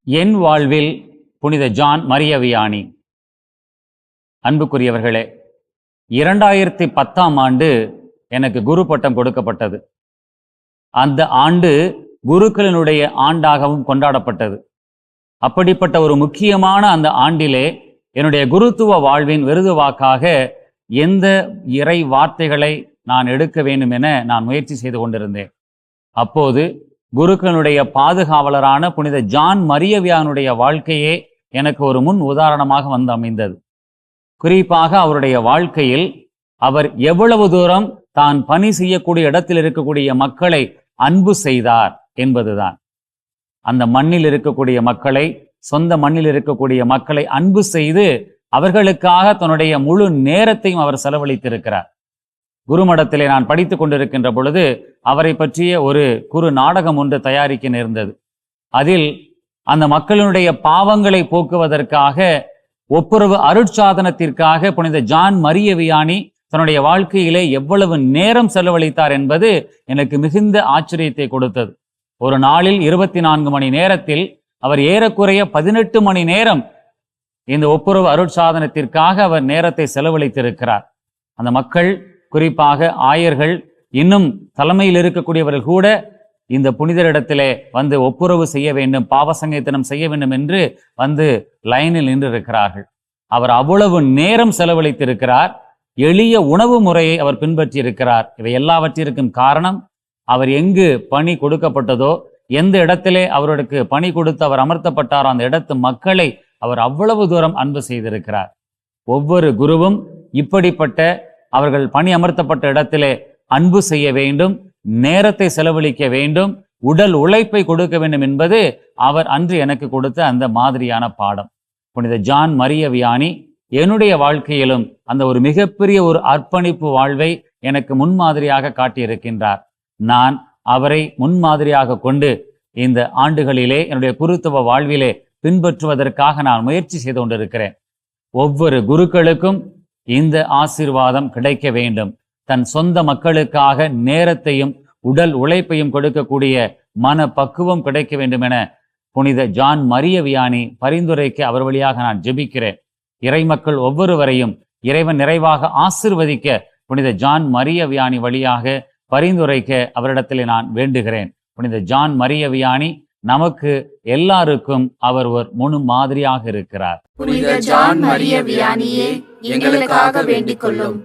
என் வாழ்வில் புனித John Maria Vianney. அன்புக்குரியவர்களே, 2010ஆம் ஆண்டு எனக்கு குரு பட்டம் கொடுக்கப்பட்டது. அந்த ஆண்டு குருக்களினுடைய ஆண்டாகவும் கொண்டாடப்பட்டது. அப்படிப்பட்ட ஒரு முக்கியமான அந்த ஆண்டிலே என்னுடைய குருத்துவ வாழ்வின் விருதுவாக்காக எந்த இறை வார்த்தைகளை நான் எடுக்க வேண்டும் என நான் முயற்சி செய்து கொண்டிருந்தேன். அப்போது குருக்களுடைய பாதுகாவலரான புனித ஜான் மரிய வியானுடைய வாழ்க்கையே எனக்கு ஒரு முன் உதாரணமாக வந்து அமைந்தது. குறிப்பாக அவருடைய வாழ்க்கையில் அவர் எவ்வளவு தூரம் தான் பணி செய்யக்கூடிய இடத்தில் இருக்கக்கூடிய மக்களை அன்பு செய்தார் என்பதுதான். அந்த மண்ணில் இருக்கக்கூடிய மக்களை, சொந்த மண்ணில் இருக்கக்கூடிய மக்களை அன்பு செய்து அவர்களுக்காக தன்னுடைய முழு நேரத்தையும் அவர் செலவழித்திருக்கிறார். குருமடத்திலே நான் படித்துக் கொண்டிருக்கின்ற பொழுது அவரை பற்றிய ஒரு குறு நாடகம் ஒன்று தயாரிக்க நேர்ந்தது. அதில் அந்த மக்களினுடைய பாவங்களை போக்குவதற்காக ஒப்புரவு அருட்சாதனத்திற்காக புனித ஜான் மரிய வியானி தன்னுடைய வாழ்க்கையிலே எவ்வளவு நேரம் செலவழித்தார் என்பது எனக்கு மிகுந்த ஆச்சரியத்தை கொடுத்தது. ஒரு நாளில் 24 மணி நேரத்தில் அவர் ஏறக்குறைய 18 மணி நேரம் இந்த ஒப்புரவு அருட்சாதனத்திற்காக அவர் நேரத்தை செலவழித்திருக்கிறார். அந்த மக்கள், குறிப்பாக ஆயர்கள், இன்னும் தலைமையில் இருக்கக்கூடியவர்கள் கூட இந்த புனிதரிடத்திலே வந்து ஒப்புரவு செய்ய வேண்டும், பாவசங்கீர்த்தனம் செய்ய வேண்டும் என்று வந்து லைனில் நின்று இருக்கிறார்கள். அவர் அவ்வளவு நேரம் செலவழித்திருக்கிறார். எளிய உணவு முறையை அவர் பின்பற்றி இருக்கிறார். இவை எல்லாவற்றிற்கும் காரணம், அவர் எங்கு பணி கொடுக்கப்பட்டதோ, எந்த இடத்திலே அவருக்கு பணி கொடுத்து அவர் அமர்த்தப்பட்டாரோ அந்த இடத்து மக்களை அவர் அவ்வளவு தூரம் அன்பு செய்திருக்கிறார். ஒவ்வொரு குருவும் இப்படிப்பட்ட அவர்கள் பணி அமர்த்தப்பட்ட இடத்திலே அன்பு செய்ய வேண்டும், நேரத்தை செலவழிக்க வேண்டும், உடல் உழைப்பை கொடுக்க வேண்டும் என்பது அவர் அன்று எனக்கு கொடுத்த அந்த மாதிரியான பாடம். புனித ஜான் மரிய வியானி என்னுடைய வாழ்க்கையிலும் அந்த ஒரு மிகப்பெரிய ஒரு அர்ப்பணிப்பு வாழ்வை எனக்கு முன்மாதிரியாக காட்டியிருக்கின்றார். நான் அவரை முன்மாதிரியாக கொண்டு இந்த ஆண்டுகளிலே என்னுடைய குருத்துவ வாழ்விலே பின்பற்றுவதற்காக நான் முயற்சி செய்து கொண்டிருக்கிறேன். ஒவ்வொரு குருக்களுக்கும் இந்த ஆசீர்வாதம் கிடைக்க வேண்டும். தன் சொந்த மக்களுக்காக நேரத்தையும் உடல் உழைப்பையும் கொடுக்கக்கூடிய மன பக்குவம் கிடைக்க வேண்டும் என புனித ஜான் மரிய வியானி பரிந்துரைக்க அவர் வழியாக நான் ஜெபிக்கிறேன். இறைமக்கள் ஒவ்வொருவரையும் இறைவன் நிறைவாக ஆசிர்வதிக்க புனித ஜான் மரிய வியானி வழியாக பரிந்துரைக்க அவரிடத்திலே நான் வேண்டுகிறேன். புனித ஜான் மரிய வியானி நமக்கு எல்லாருக்கும் அவர் ஒரு முன் மாதிரியாக இருக்கிறார். புனித ஜான் மரிய வியானியே, எங்களுக்காக வேண்டிக் கொள்ளும்.